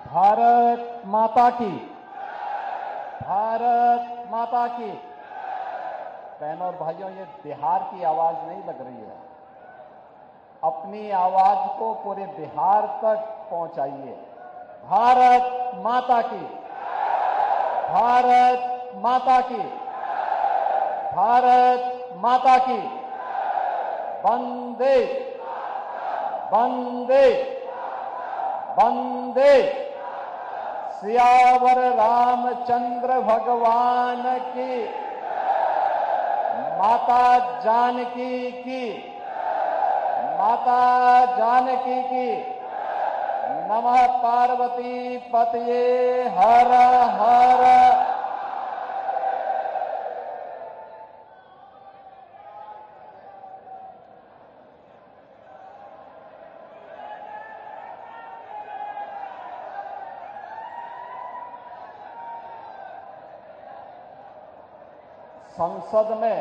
भारत माता की, भारत माता की। बहनों और भाइयों, ये बिहार की आवाज नहीं लग रही है। अपनी आवाज को पूरे बिहार तक पहुंचाइए। भारत माता की, भारत माता की, भारत माता की। वंदे वंदे वंदे। सियावर रामचंद्र भगवान की, माता जानकी की, माता जानकी की। नमः पार्वती पतये हर हर। संसद में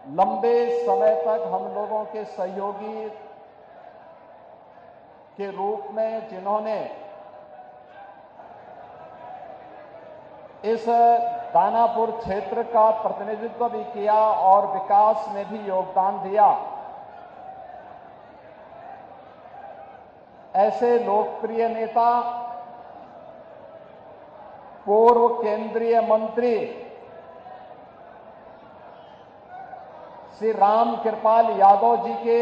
लंबे समय तक हम लोगों के सहयोगी के रूप में जिन्होंने इस दानापुर क्षेत्र का प्रतिनिधित्व भी किया और विकास में भी योगदान दिया, ऐसे लोकप्रिय नेता, पूर्व केंद्रीय मंत्री श्री राम कृपाल यादव जी के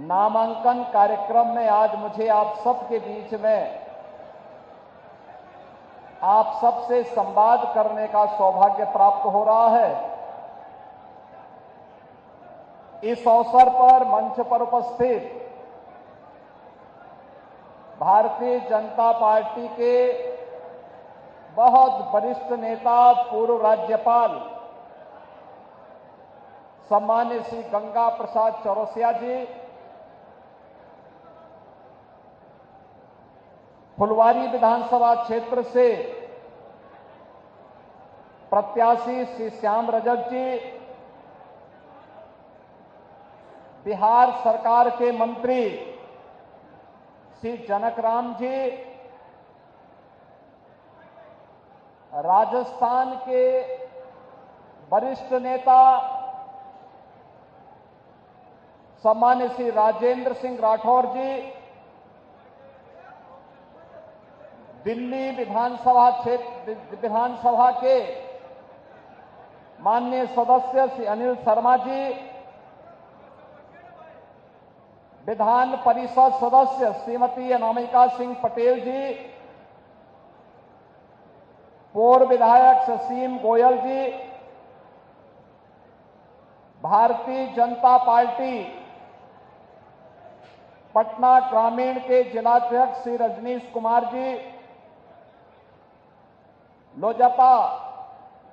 नामांकन कार्यक्रम में आज मुझे आप सबके बीच में आप सबसे संवाद करने का सौभाग्य प्राप्त हो रहा है। इस अवसर पर मंच पर उपस्थित भारतीय जनता पार्टी के बहुत वरिष्ठ नेता, पूर्व राज्यपाल सम्मान्य श्री गंगा प्रसाद चौरसिया जी, फुलवारी विधानसभा क्षेत्र से प्रत्याशी श्री श्याम रजक जी, बिहार सरकार के मंत्री श्री जनकराम जी, राजस्थान के वरिष्ठ नेता सम्मान्य श्री राजेंद्र सिंह राठौर जी, दिल्ली विधानसभा के माननीय सदस्य श्री अनिल शर्मा जी, विधान परिषद सदस्य श्रीमती अनामिका सिंह पटेल जी, पूर्व विधायक ससीम गोयल जी, भारतीय जनता पार्टी पटना ग्रामीण के जिलाध्यक्ष श्री रजनीश कुमार जी, लोजपा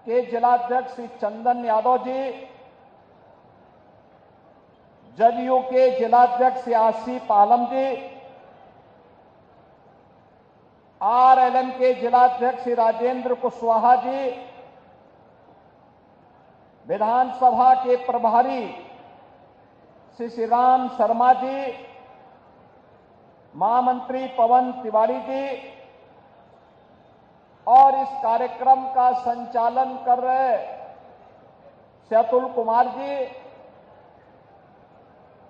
के जिलाध्यक्ष श्री चंदन यादव जी, जदयू के जिलाध्यक्ष श्री आसिफ आलम जी, आरएलएम के जिलाध्यक्ष श्री राजेंद्र कुशवाहा जी, विधानसभा के प्रभारी श्री श्रीराम शर्मा जी, महामंत्री पवन तिवारी जी और इस कार्यक्रम का संचालन कर रहे श्री अतुल कुमार जी,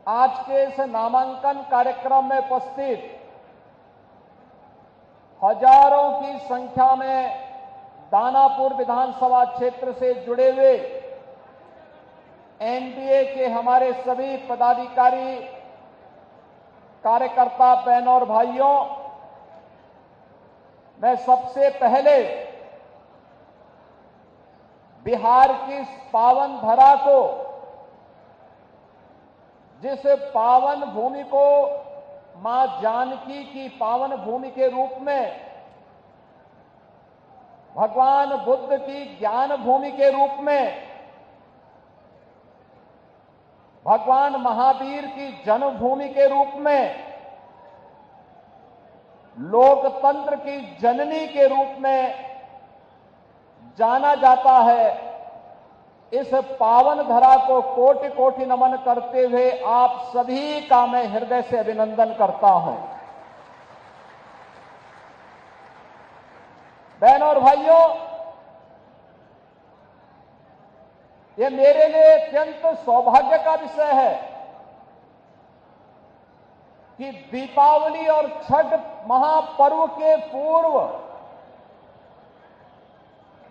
आज के इस नामांकन कार्यक्रम में उपस्थित हजारों की संख्या में दानापुर विधानसभा क्षेत्र से जुड़े हुए एनडीए के हमारे सभी पदाधिकारी, कार्यकर्ता, बहनों और भाइयों, मैं सबसे पहले बिहार की इस पावन धरा को, जिस पावन भूमि को मां जानकी की पावन भूमि के रूप में, भगवान बुद्ध की ज्ञान भूमि के रूप में, भगवान महावीर की जन्मभूमि के रूप में, लोकतंत्र की जननी के रूप में जाना जाता है, इस पावन धरा को कोटि कोटि नमन करते हुए आप सभी का मैं हृदय से अभिनंदन करता हूं। बहनों और भाइयों, ये मेरे लिए अत्यंत सौभाग्य का विषय है कि दीपावली और छठ महापर्व के पूर्व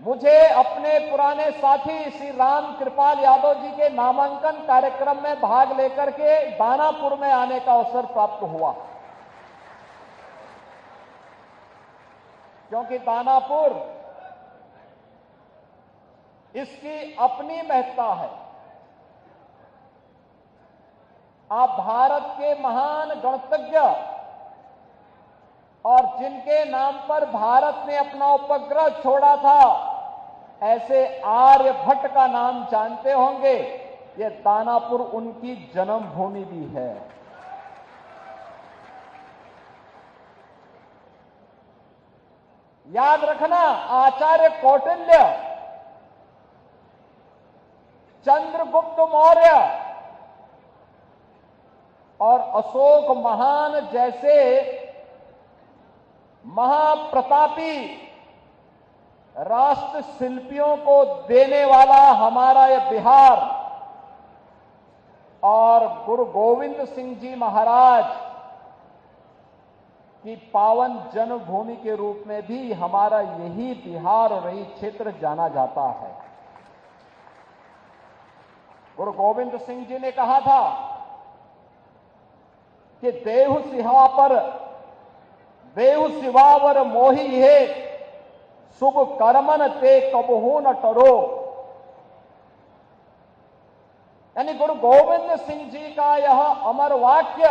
मुझे अपने पुराने साथी श्री राम कृपाल यादव जी के नामांकन कार्यक्रम में भाग लेकर के दानापुर में आने का अवसर प्राप्त हुआ, क्योंकि दानापुर इसकी अपनी महत्ता है। आप भारत के महान गणतज्ञ और जिनके नाम पर भारत ने अपना उपग्रह छोड़ा था, ऐसे आर्यभट्ट का नाम जानते होंगे। ये दानापुर उनकी जन्मभूमि भी है। याद रखना, आचार्य कौटिल्य, चंद्रगुप्त मौर्य और अशोक महान जैसे महाप्रतापी राष्ट्र शिल्पियों को देने वाला हमारा यह बिहार और गुरु गोविंद सिंह जी महाराज की पावन जन्मभूमि के रूप में भी हमारा यही बिहार और यही क्षेत्र जाना जाता है। गुरु गोविंद सिंह जी ने कहा था कि देहु सिवावर मोही है, शुभ कर्मन ते कबहू न टरो। यानी गुरु गोविंद सिंह जी का यह अमर वाक्य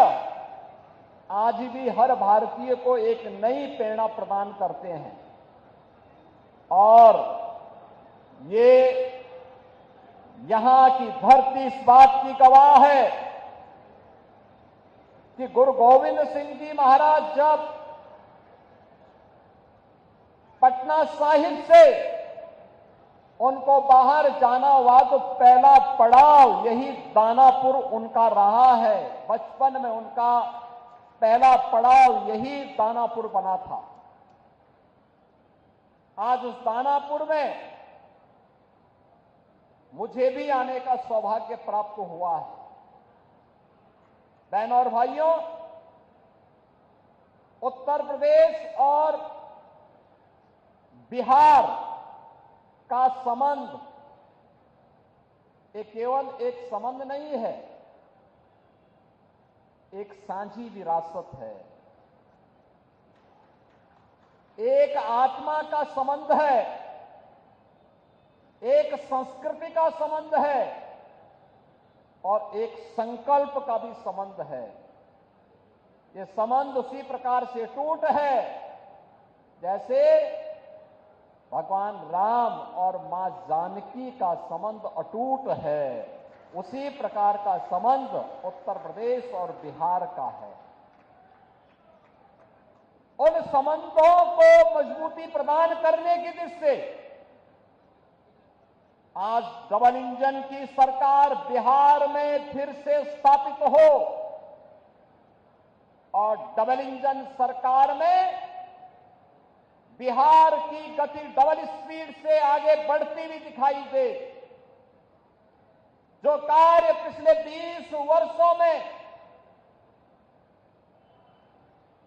आज भी हर भारतीय को एक नई प्रेरणा प्रदान करते हैं। और ये यहां की धरती इस बात की गवाह है कि गुरु गोविंद सिंह जी महाराज जब पटना साहिब से उनको बाहर जाना हुआ तो पहला पड़ाव यही दानापुर उनका रहा है। बचपन में उनका पहला पड़ाव यही दानापुर बना था। आज उस दानापुर में मुझे भी आने का सौभाग्य प्राप्त हुआ है। बहनों और भाइयों, उत्तर प्रदेश और बिहार का संबंध ये केवल एक संबंध नहीं है, एक साझी विरासत है, एक आत्मा का संबंध है, एक संस्कृति का संबंध है और एक संकल्प का भी संबंध है। ये संबंध उसी प्रकार से टूट है जैसे भगवान राम और मां जानकी का संबंध अटूट है। उसी प्रकार का संबंध उत्तर प्रदेश और बिहार का है। उन संबंधों को मजबूती प्रदान करने की दृष्टि से आज डबल इंजन की सरकार बिहार में फिर से स्थापित हो और डबल इंजन सरकार में बिहार की गति डबल स्पीड से आगे बढ़ती हुई दिखाई दे। जो कार्य पिछले 20 वर्षों में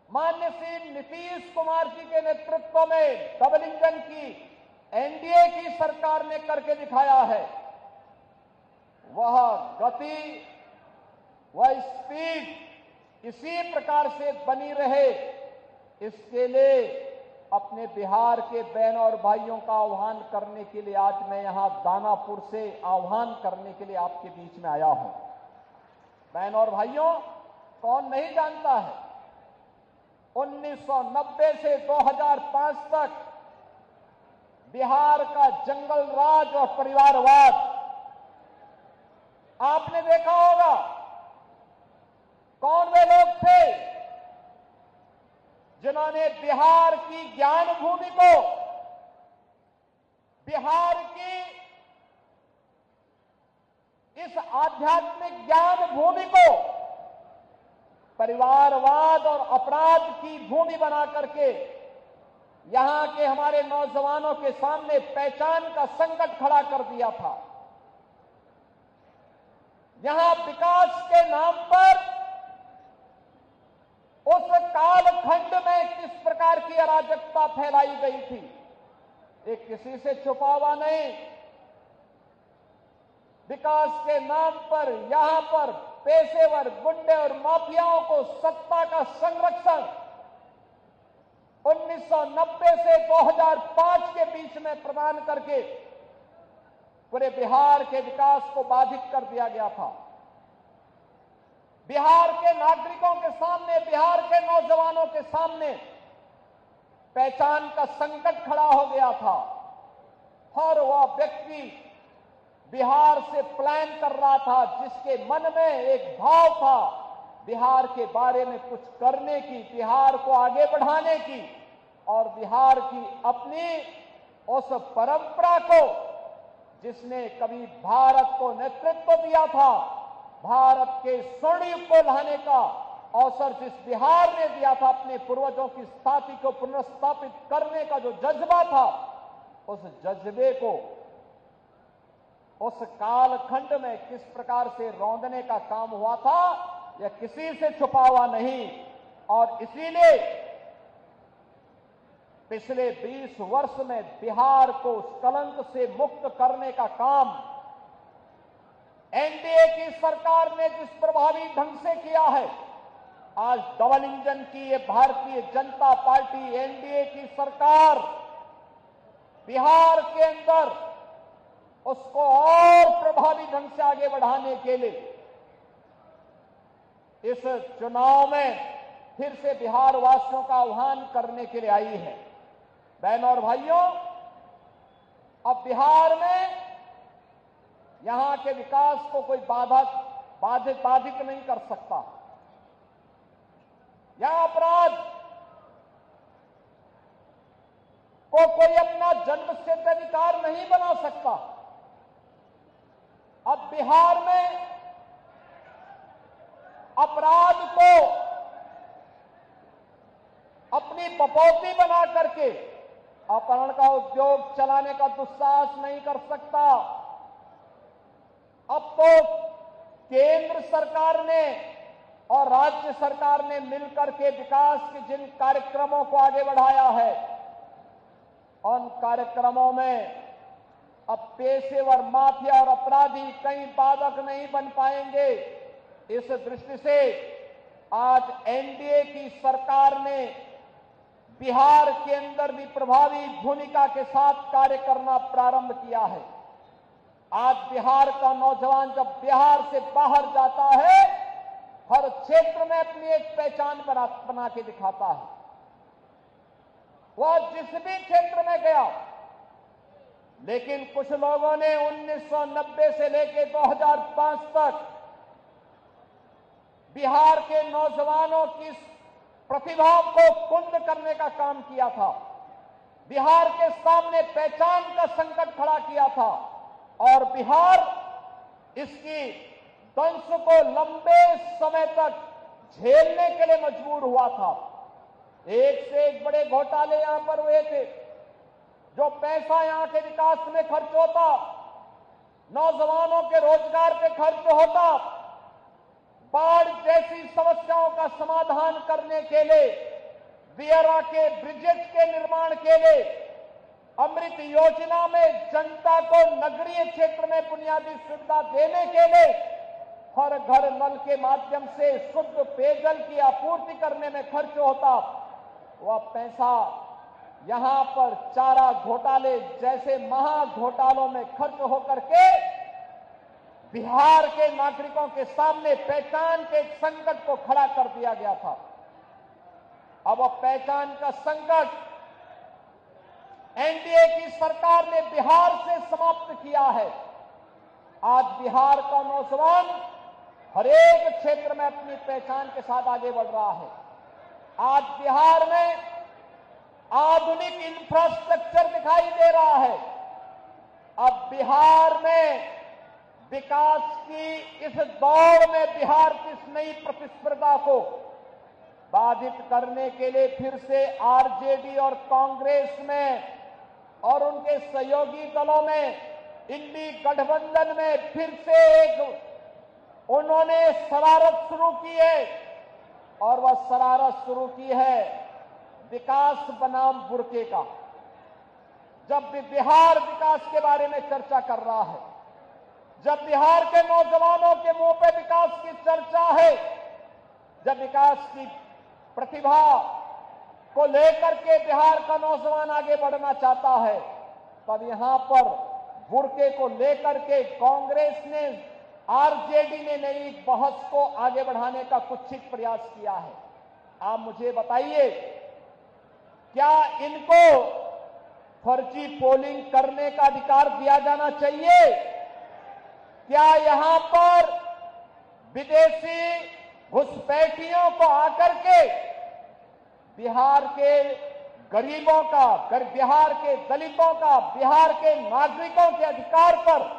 माननीय श्री नीतीश कुमार जी के नेतृत्व में डबल इंजन की एनडीए की सरकार ने करके दिखाया है, वह गति, वह स्पीड इसी प्रकार से बनी रहे, इसके लिए अपने बिहार के बहनों और भाइयों का आह्वान करने के लिए आज मैं यहां दानापुर से आह्वान करने के लिए आपके बीच में आया हूं। बहनों और भाइयों, कौन नहीं जानता है 1990 से 2005 तक बिहार का जंगल राज और परिवारवाद आपने देखा होगा। कौन वे लोग थे जिन्होंने बिहार की ज्ञान भूमि को, बिहार की आध्यात्मिक ज्ञान भूमि को परिवारवाद और अपराध की भूमि बना करके यहां के हमारे नौजवानों के सामने पहचान का संकट खड़ा कर दिया था। यहां विकास के नाम पर उस कालखंड में किस प्रकार की अराजकता फैलाई गई थी, ये किसी से छुपा हुआ नहीं। विकास के नाम पर यहां पर पेशेवर गुंडे और माफियाओं को सत्ता का संरक्षण 1990 से 2005 के बीच में प्रदान करके पूरे बिहार के विकास को बाधित कर दिया गया था। बिहार के नागरिकों के सामने, बिहार के नौजवानों के सामने पहचान का संकट खड़ा हो गया था और वह व्यक्ति बिहार से प्लान कर रहा था, जिसके मन में एक भाव था बिहार के बारे में कुछ करने की, बिहार को आगे बढ़ाने की और बिहार की अपनी उस परंपरा को, जिसने कभी भारत को नेतृत्व दिया था, भारत के स्वर्ण युग को लाने का अवसर जिस बिहार ने दिया था, अपने पूर्वजों की स्थापना को पुनर्स्थापित करने का जो जज्बा था, उस जज्बे को उस कालखंड में किस प्रकार से रौंदने का काम हुआ था, यह किसी से छुपा हुआ नहीं। और इसीलिए पिछले 20 वर्ष में बिहार को उस कलंक से मुक्त करने का काम एनडीए की सरकार ने जिस प्रभावी ढंग से किया है, आज डबल इंजन की ये भारतीय जनता पार्टी एनडीए की सरकार बिहार के अंदर उसको और प्रभावी ढंग से आगे बढ़ाने के लिए इस चुनाव में फिर से बिहार वासियों का आह्वान करने के लिए आई है। बहनों और भाइयों, अब बिहार में यहां के विकास को कोई बाधित नहीं कर सकता। यहां अपराध को कोई अपना जन्मसिद्ध अधिकार नहीं बना सकता। अब बिहार में अपराध को अपनी बपौती बना करके अपहरण का उद्योग चलाने का दुस्साहस नहीं कर सकता। अब तो केंद्र सरकार ने और राज्य सरकार ने मिलकर के विकास के जिन कार्यक्रमों को आगे बढ़ाया है, उन कार्यक्रमों में अब पेशेवर माफिया और अपराधी कहीं बाधक नहीं बन पाएंगे। इस दृष्टि से आज एनडीए की सरकार ने बिहार के अंदर भी प्रभावी भूमिका के साथ कार्य करना प्रारंभ किया है। आज बिहार का नौजवान जब बिहार से बाहर जाता है, हर क्षेत्र में अपनी एक पहचान बना के दिखाता है। वह जिस भी क्षेत्र में गया, लेकिन कुछ लोगों ने 1990 से लेकर 2005 तक बिहार के नौजवानों की प्रतिभा को कुंद करने का काम किया था, बिहार के सामने पहचान का संकट खड़ा किया था और बिहार इसकी दंश को लंबे समय तक झेलने के लिए मजबूर हुआ था। एक से एक बड़े घोटाले यहां पर हुए थे। जो पैसा यहां के विकास में खर्च होता, नौजवानों के रोजगार पे खर्च होता, बाढ़ जैसी समस्याओं का समाधान करने के लिए, दियरा के ब्रिजेज के निर्माण के लिए, अमृत योजना में जनता को नगरीय क्षेत्र में बुनियादी सुविधा देने के लिए, हर घर नल के माध्यम से शुद्ध पेयजल की आपूर्ति करने में खर्च होता, वह पैसा यहां पर चारा घोटाले जैसे महा घोटालों में खर्च होकर के बिहार के नागरिकों के सामने पहचान के एक संकट को खड़ा कर दिया गया था। अब वह पहचान का संकट एनडीए की सरकार ने बिहार से समाप्त किया है। आज बिहार का नौजवान हर एक क्षेत्र में अपनी पहचान के साथ आगे बढ़ रहा है। आज बिहार में आधुनिक इंफ्रास्ट्रक्चर दिखाई दे रहा है। अब बिहार में विकास की इस दौड़ में बिहार की इस नई प्रतिस्पर्धा को बाधित करने के लिए फिर से आरजेडी और कांग्रेस में और उनके सहयोगी दलों में इंडी गठबंधन में फिर से एक उन्होंने शरारत शुरू की है और वह शरारत शुरू की है विकास बनाम बुरके का। जब भी बिहार विकास के बारे में चर्चा कर रहा है, जब बिहार के नौजवानों के मुंह पे विकास की चर्चा है, जब विकास की प्रतिभा को लेकर के बिहार का नौजवान आगे बढ़ना चाहता है, तब यहां पर बुरके को लेकर के कांग्रेस ने आरजेडी ने नई बहस को आगे बढ़ाने का कुत्सित प्रयास किया है। आप मुझे बताइए, क्या इनको फर्जी पोलिंग करने का अधिकार दिया जाना चाहिए? क्या यहां पर विदेशी घुसपैठियों को आकर के बिहार के गरीबों का, बिहार के दलितों का, बिहार के नागरिकों के अधिकार पर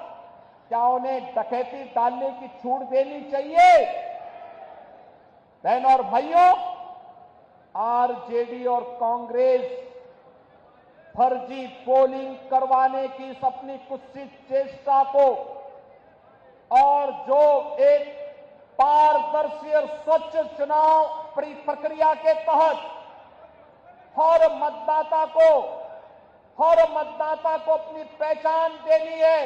क्या उन्हें डकैती डालने की छूट देनी चाहिए? बहनों और भाइयों, आरजेडी और कांग्रेस फर्जी पोलिंग करवाने की इस अपनी कुत्सित चेष्टा को और जो एक पारदर्शी और स्वच्छ चुनाव प्रक्रिया के तहत हर मतदाता को अपनी पहचान देनी है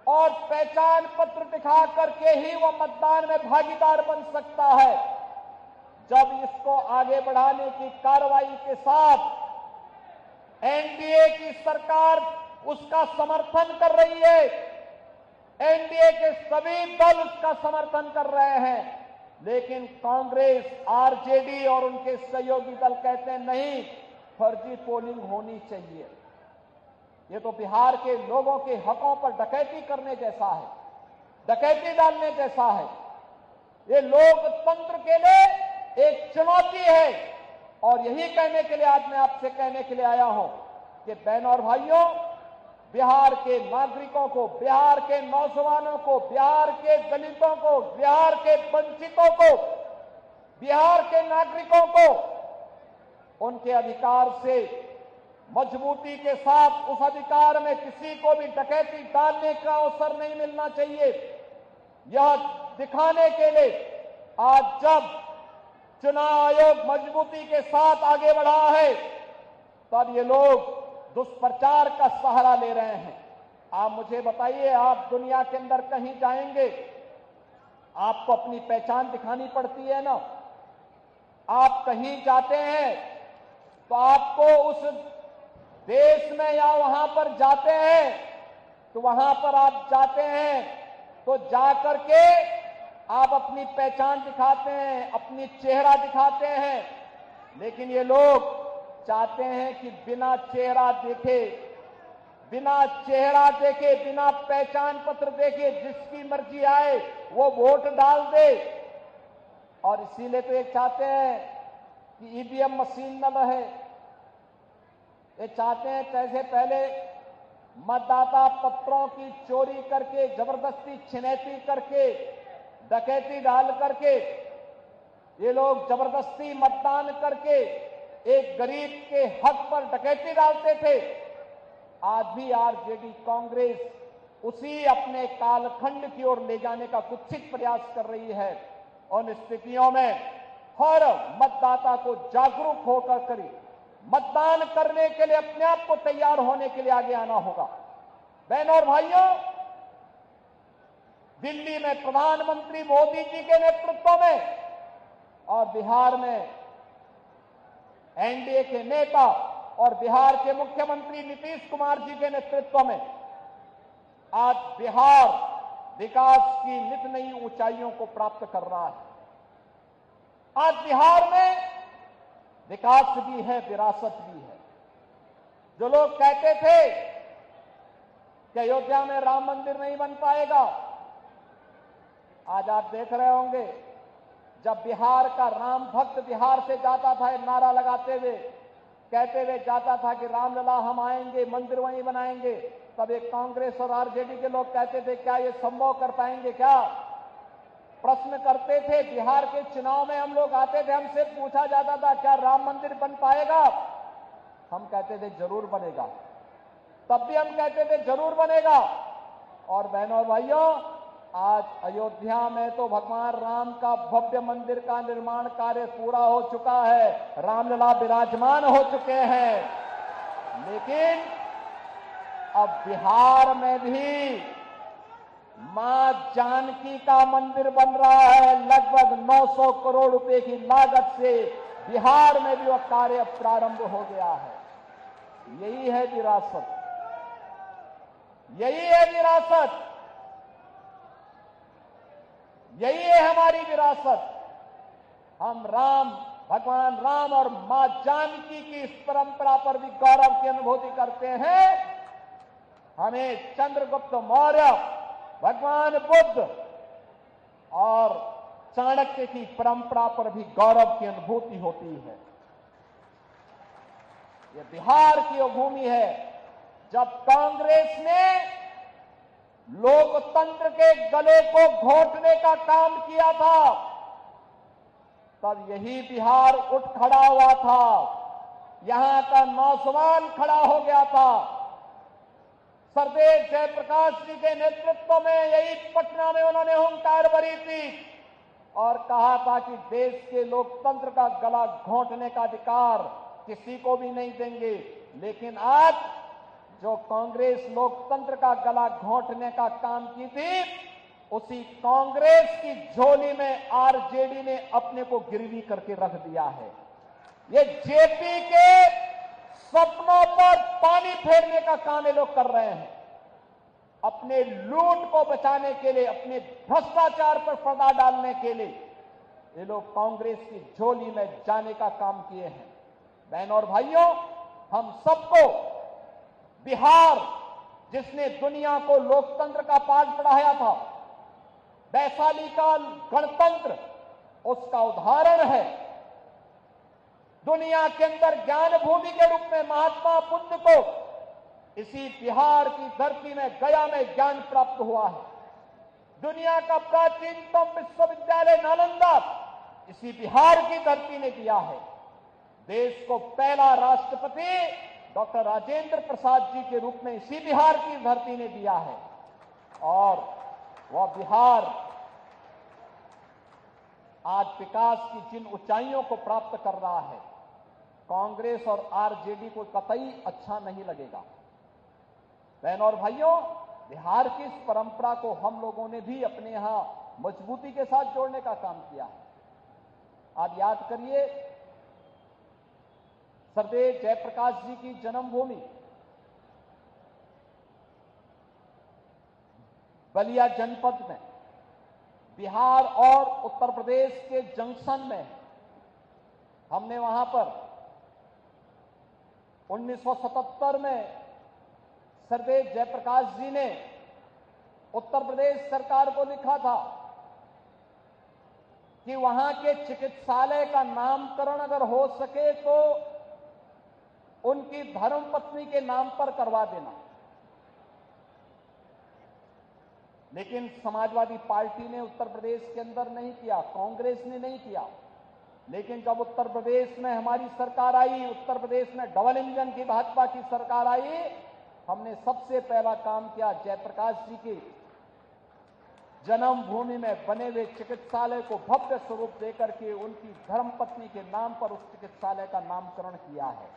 और पहचान पत्र दिखा करके ही वह मतदान में भागीदार बन सकता है। जब इसको आगे बढ़ाने की कार्रवाई के साथ एनडीए की सरकार उसका समर्थन कर रही है, एनडीए के सभी दल उसका समर्थन कर रहे हैं, लेकिन कांग्रेस, आरजेडी और उनके सहयोगी दल कहते हैं नहीं, फर्जी पोलिंग होनी चाहिए। ये तो बिहार के लोगों के हकों पर डकैती करने जैसा है, डकैती डालने जैसा है। ये लोकतंत्र के लिए एक चुनौती है और यही कहने के लिए आज मैं आपसे कहने के लिए आया हूं कि बहनों और भाइयों, बिहार के नागरिकों को, बिहार के नौजवानों को, बिहार के दलितों को, बिहार के वंचितों को, बिहार के नागरिकों को उनके अधिकार से मजबूती के साथ, उस अधिकार में किसी को भी डकैती डालने का अवसर नहीं मिलना चाहिए। यह दिखाने के लिए आज जब चुनाव आयोग मजबूती के साथ आगे बढ़ा है, तब ये लोग दुष्प्रचार का सहारा ले रहे हैं। आप मुझे बताइए, आप दुनिया के अंदर कहीं जाएंगे, आपको अपनी पहचान दिखानी पड़ती है ना। आप कहीं जाते हैं तो आपको उस देश में या वहां पर जाते हैं तो वहां पर आप जाते हैं तो जाकर के आप अपनी पहचान दिखाते हैं, अपनी चेहरा दिखाते हैं। लेकिन ये लोग चाहते हैं कि बिना चेहरा देखे, बिना पहचान पत्र देखे जिसकी मर्जी आए वो वोट डाल दे। और इसीलिए तो ये चाहते हैं कि ईवीएम मशीन न रहे। ये चाहते हैं कैसे पहले मतदाता पत्रों की चोरी करके, जबरदस्ती छिनैती करके, डकैती डाल करके ये लोग जबरदस्ती मतदान करके एक गरीब के हक पर डकैती डालते थे। आज भी आरजेडी कांग्रेस उसी अपने कालखंड की ओर ले जाने का कुत्सित प्रयास कर रही है। उन स्थितियों में हर मतदाता को जागरूक होकर करें, मतदान करने के लिए अपने आप को तैयार होने के लिए आगे आना होगा। बहनों और भाइयों, दिल्ली में प्रधानमंत्री मोदी जी के नेतृत्व में और बिहार में एनडीए के नेता और बिहार के मुख्यमंत्री नीतीश कुमार जी के नेतृत्व में आज बिहार विकास की नित नई ऊंचाइयों को प्राप्त कर रहा है। आज बिहार में विकास भी है, विरासत भी है। जो लोग कहते थे कि अयोध्या में राम मंदिर नहीं बन पाएगा, आज आप देख रहे होंगे जब बिहार का राम भक्त बिहार से जाता था नारा लगाते हुए, कहते हुए जाता था कि रामलला हम आएंगे, मंदिर वहीं बनाएंगे, तब एक कांग्रेस और आरजेडी के लोग कहते थे क्या ये संभव कर पाएंगे क्या, प्रश्न करते थे। बिहार के चुनाव में हम लोग आते थे, हमसे पूछा जाता था क्या राम मंदिर बन पाएगा, हम कहते थे जरूर बनेगा। तब भी हम कहते थे जरूर बनेगा। और बहनों और भाइयों, आज अयोध्या में तो भगवान राम का भव्य मंदिर का निर्माण कार्य पूरा हो चुका है, रामलला विराजमान हो चुके हैं। लेकिन अब बिहार में भी मां जानकी का मंदिर बन रहा है। लगभग 900 करोड़ रुपए की लागत से बिहार में भी वह कार्य प्रारंभ हो गया है। यही है विरासत, यही है विरासत, यही है हमारी विरासत। हम भगवान राम और मां जानकी की इस परंपरा पर भी गौरव की अनुभूति करते हैं। हमें चंद्रगुप्त मौर्य, भगवान बुद्ध और चाणक्य की परंपरा पर भी गौरव की अनुभूति होती है। यह बिहार की वो भूमि है जब कांग्रेस ने लोकतंत्र के गले को घोंटने का काम किया था, तब यही बिहार उठ खड़ा हुआ था, यहां का नौजवान खड़ा हो गया था। सरदेव जयप्रकाश जी के नेतृत्व में यही पटना में उन्होंने हुंकार भरी थी और कहा था कि देश के लोकतंत्र का गला घोंटने का अधिकार किसी को भी नहीं देंगे। लेकिन आज जो कांग्रेस लोकतंत्र का गला घोंटने का काम की थी, उसी कांग्रेस की झोली में आरजेडी ने अपने को गिरवी करके रख दिया है। ये जेपी के सपनों पर पानी फेरने का काम ये लोग कर रहे हैं। अपने लूट को बचाने के लिए, अपने भ्रष्टाचार पर पर्दा डालने के लिए ये लोग कांग्रेस की झोली में जाने का काम किए हैं। बहनों और भाइयों, हम सबको बिहार, जिसने दुनिया को लोकतंत्र का पाठ पढ़ाया था, वैशाली का गणतंत्र उसका उदाहरण है। दुनिया के अंदर ज्ञान भूमि के रूप में महात्मा बुद्ध को इसी बिहार की धरती में, गया में ज्ञान प्राप्त हुआ है। दुनिया का प्राचीनतम विश्वविद्यालय नालंदा इसी बिहार की धरती ने दिया है। देश को पहला राष्ट्रपति डॉक्टर राजेंद्र प्रसाद जी के रूप में इसी बिहार की धरती ने दिया है। और वह बिहार आज विकास की जिन ऊंचाइयों को प्राप्त कर रहा है, कांग्रेस और आरजेडी को कतई अच्छा नहीं लगेगा। बहनों और भाइयों, बिहार की इस परंपरा को हम लोगों ने भी अपने यहां मजबूती के साथ जोड़ने का काम किया है। आप याद करिए, सरदेव जयप्रकाश जी की जन्मभूमि बलिया जनपद में, बिहार और उत्तर प्रदेश के जंक्शन में, हमने वहां पर 1977 में सरदेव जयप्रकाश जी ने उत्तर प्रदेश सरकार को लिखा था कि वहां के चिकित्सालय का नामकरण अगर हो सके तो उनकी धर्मपत्नी के नाम पर करवा देना। लेकिन समाजवादी पार्टी ने उत्तर प्रदेश के अंदर नहीं किया, कांग्रेस ने नहीं किया। लेकिन जब उत्तर प्रदेश में हमारी सरकार आई, उत्तर प्रदेश में डबल इंजन की भाजपा की सरकार आई, हमने सबसे पहला काम किया, जयप्रकाश जी की जन्मभूमि में बने हुए चिकित्सालय को भव्य स्वरूप देकर के उनकी धर्मपत्नी के नाम पर उस चिकित्सालय का नामकरण किया है।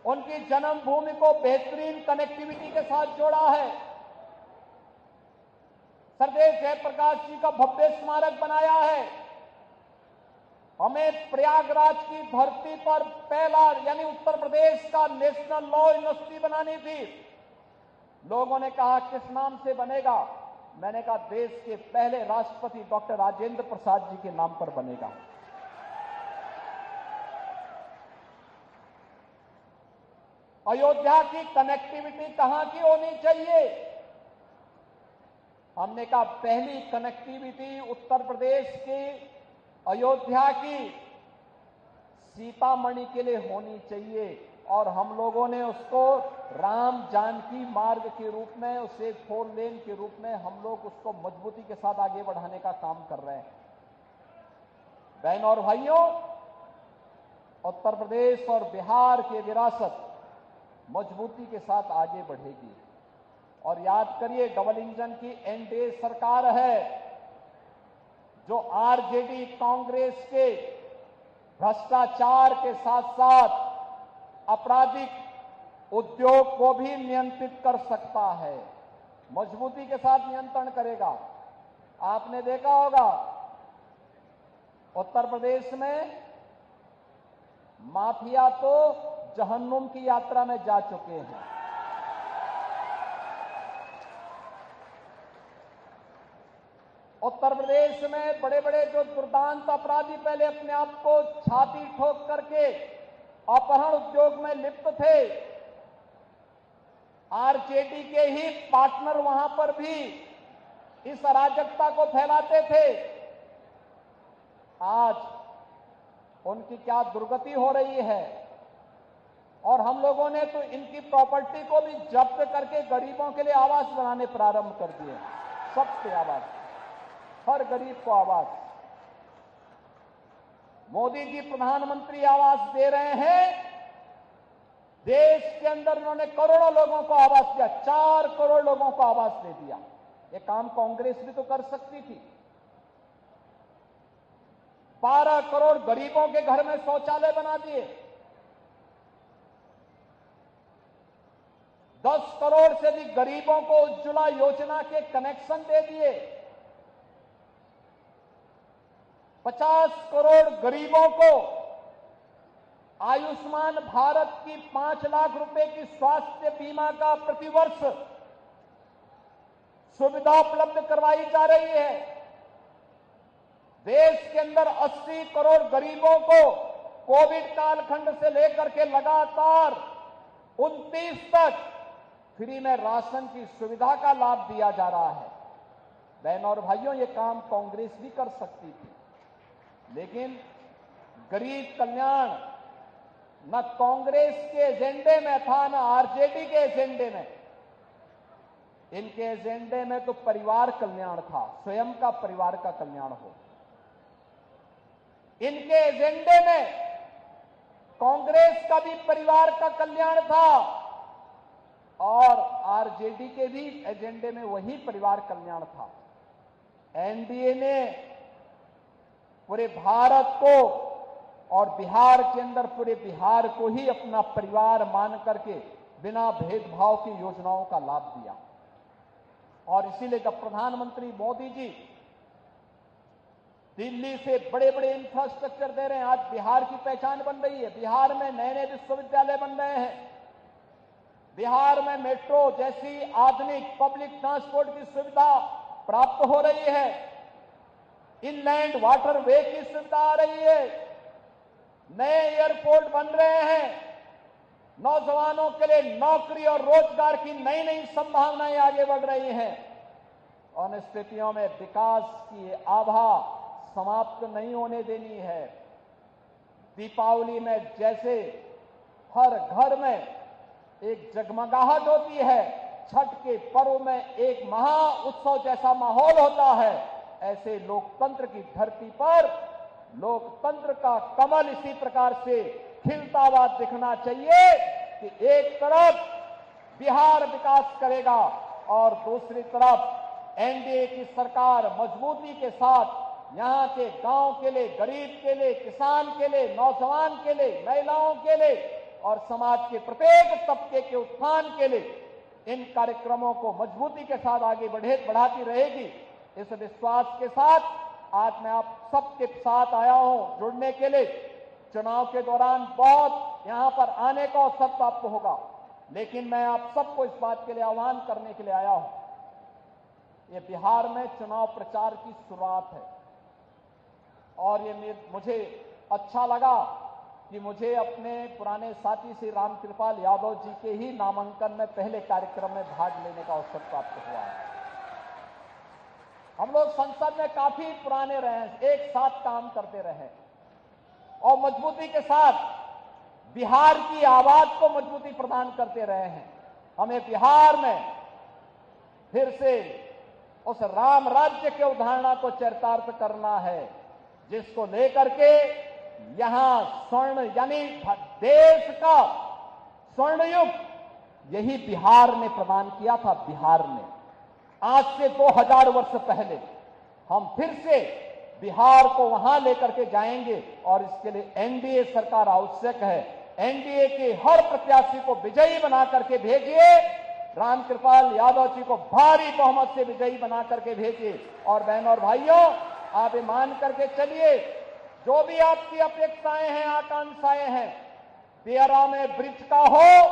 उनकी जन्मभूमि को बेहतरीन कनेक्टिविटी के साथ जोड़ा है। सरदेव जयप्रकाश जी का भव्य स्मारक बनाया है। हमें प्रयागराज की धरती पर पहला, यानी उत्तर प्रदेश का नेशनल लॉ यूनिवर्सिटी बनानी थी। लोगों ने कहा किस नाम से बनेगा? मैंने कहा देश के पहले राष्ट्रपति डॉक्टर राजेंद्र प्रसाद जी के नाम पर बनेगा। अयोध्या की कनेक्टिविटी कहां की होनी चाहिए? हमने कहा पहली कनेक्टिविटी उत्तर प्रदेश की अयोध्या की सीतामढ़ी के लिए होनी चाहिए। और हम लोगों ने उसको राम जानकी मार्ग के रूप में, उसे 4 लेन के रूप में हम लोग उसको मजबूती के साथ आगे बढ़ाने का काम कर रहे हैं। बहन और भाइयों, उत्तर प्रदेश और बिहार की विरासत मजबूती के साथ आगे बढ़ेगी। और याद करिए, डबल इंजन की एनडीए सरकार है जो आरजेडी कांग्रेस के भ्रष्टाचार के साथ साथ आपराधिक उद्योग को भी नियंत्रित कर सकता है, मजबूती के साथ नियंत्रण करेगा। आपने देखा होगा उत्तर प्रदेश में माफिया तो जहन्नुम की यात्रा में जा चुके हैं। उत्तर प्रदेश में बड़े बड़े जो दुर्दांत अपराधी पहले अपने आप को छाती ठोक करके अपहरण उद्योग में लिप्त थे, आरजेडी के ही पार्टनर वहां पर भी इस अराजकता को फैलाते थे। आज उनकी क्या दुर्गति हो रही है। और हम लोगों ने तो इनकी प्रॉपर्टी को भी जब्त करके गरीबों के लिए आवास बनाने प्रारंभ कर दिए। सबसे आवास, हर गरीब को आवास। मोदी जी प्रधानमंत्री आवास दे रहे हैं। देश के अंदर उन्होंने करोड़ों लोगों को आवास दिया, 4 करोड़ लोगों को आवास दे दिया। ये काम कांग्रेस भी तो कर सकती थी। 12 करोड़ गरीबों के घर में शौचालय बना दिए। 10 करोड़ से भी गरीबों को उज्ज्वला योजना के कनेक्शन दे दिए। 50 करोड़ गरीबों को आयुष्मान भारत की 5 लाख रुपए की स्वास्थ्य बीमा का प्रतिवर्ष सुविधा उपलब्ध करवाई जा रही है। देश के अंदर 80 करोड़ गरीबों को कोविड कालखंड से लेकर के लगातार 29 तक फ्री में राशन की सुविधा का लाभ दिया जा रहा है। बहन और भाइयों, ये काम कांग्रेस भी कर सकती थी, लेकिन गरीब कल्याण न कांग्रेस के एजेंडे में था, न आरजेडी के एजेंडे में। इनके एजेंडे में तो परिवार कल्याण था, स्वयं का परिवार का कल्याण हो। इनके एजेंडे में कांग्रेस का भी परिवार का कल्याण था और आरजेडी के भी एजेंडे में वही परिवार कल्याण था। एनडीए ने पूरे भारत को और बिहार के अंदर पूरे बिहार को ही अपना परिवार मान करके बिना भेदभाव की योजनाओं का लाभ दिया। और इसीलिए जब प्रधानमंत्री मोदी जी दिल्ली से बड़े बड़े इंफ्रास्ट्रक्चर दे रहे हैं, आज बिहार की पहचान बन रही है। बिहार में नए नए विश्वविद्यालय बन रहे हैं। बिहार में मेट्रो जैसी आधुनिक पब्लिक ट्रांसपोर्ट की सुविधा प्राप्त हो रही है। इनलैंड वाटरवे की सुविधा आ रही है। नए एयरपोर्ट बन रहे हैं। नौजवानों के लिए नौकरी और रोजगार की नई नई संभावनाएं आगे बढ़ रही हैं। और इन स्थितियों में विकास की आभा समाप्त नहीं होने देनी है। दीपावली में जैसे हर घर में एक जगमगाहट होती है, छठ के पर्व में एक महा उत्सव जैसा माहौल होता है, ऐसे लोकतंत्र की धरती पर लोकतंत्र का कमल इसी प्रकार से खिलता हुआ दिखना चाहिए कि एक तरफ बिहार विकास करेगा और दूसरी तरफ एनडीए की सरकार मजबूती के साथ यहां के गांव के लिए, गरीब के लिए, किसान के लिए, नौजवान के लिए, महिलाओं के लिए और समाज के प्रत्येक तबके के उत्थान के लिए इन कार्यक्रमों को मजबूती के साथ आगे बढ़ाती रहेगी। इस विश्वास के साथ आज मैं आप सबके साथ आया हूं जुड़ने के लिए। चुनाव के दौरान बहुत यहां पर आने का अवसर प्राप्त होगा, लेकिन मैं आप सबको इस बात के लिए आह्वान करने के लिए आया हूं। ये बिहार में चुनाव प्रचार की शुरुआत है और ये मुझे अच्छा लगा कि मुझे अपने पुराने साथी श्री रामकृपाल यादव जी के ही नामांकन में पहले कार्यक्रम में भाग लेने का अवसर प्राप्त हुआ है। हम लोग संसद में काफी पुराने रहे हैं, एक साथ काम करते रहे और मजबूती के साथ बिहार की आवाज को मजबूती प्रदान करते रहे हैं। हमें बिहार में फिर से उस राम राज्य के अवधारणा को चरितार्थ करना है, जिसको लेकर के यहां स्वर्ण यानी देश का स्वर्ण युग यही बिहार ने प्रदान किया था। बिहार ने आज से 2000 वर्ष पहले हम फिर से बिहार को वहां लेकर के जाएंगे और इसके लिए एनडीए सरकार आवश्यक है। एनडीए के हर प्रत्याशी को विजयी बना करके भेजिए, रामकृपाल यादव जी को भारी बहुमत से विजयी बना करके भेजिए। और बहनों और भाइयों, आप ये मान करके चलिए, जो भी आपकी अपेक्षाएं हैं, आकांक्षाएं हैं, दियारा में ब्रिज का हो,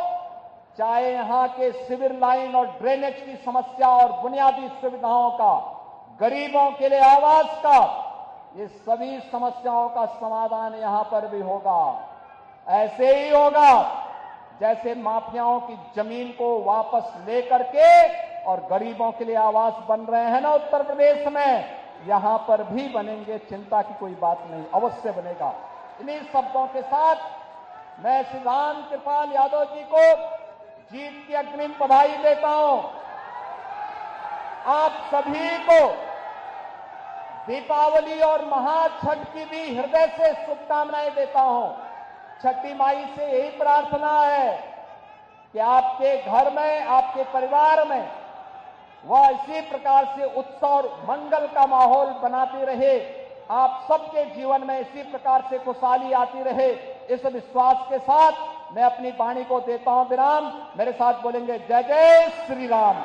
चाहे यहां के सिविल लाइन और ड्रेनेज की समस्या और बुनियादी सुविधाओं का, गरीबों के लिए आवास का, ये सभी समस्याओं का समाधान यहां पर भी होगा। ऐसे ही होगा जैसे माफियाओं की जमीन को वापस लेकर के और गरीबों के लिए आवास बन रहे हैं ना उत्तर प्रदेश में, यहां पर भी बनेंगे, चिंता की कोई बात नहीं, अवश्य बनेगा। इन्हीं शब्दों के साथ मैं श्री रामकृपाल यादव जी को जीत की अग्रिम बधाई देता हूं। आप सभी को दीपावली और महाछठ की भी हृदय से शुभकामनाएं देता हूं। छठी माई से यही प्रार्थना है कि आपके घर में, आपके परिवार में वह इसी प्रकार से उत्सव और मंगल का माहौल बनाती रहे, आप सबके जीवन में इसी प्रकार से खुशहाली आती रहे। इस विश्वास के साथ मैं अपनी वाणी को देता हूं विराम। मेरे साथ बोलेंगे जय जय श्री राम।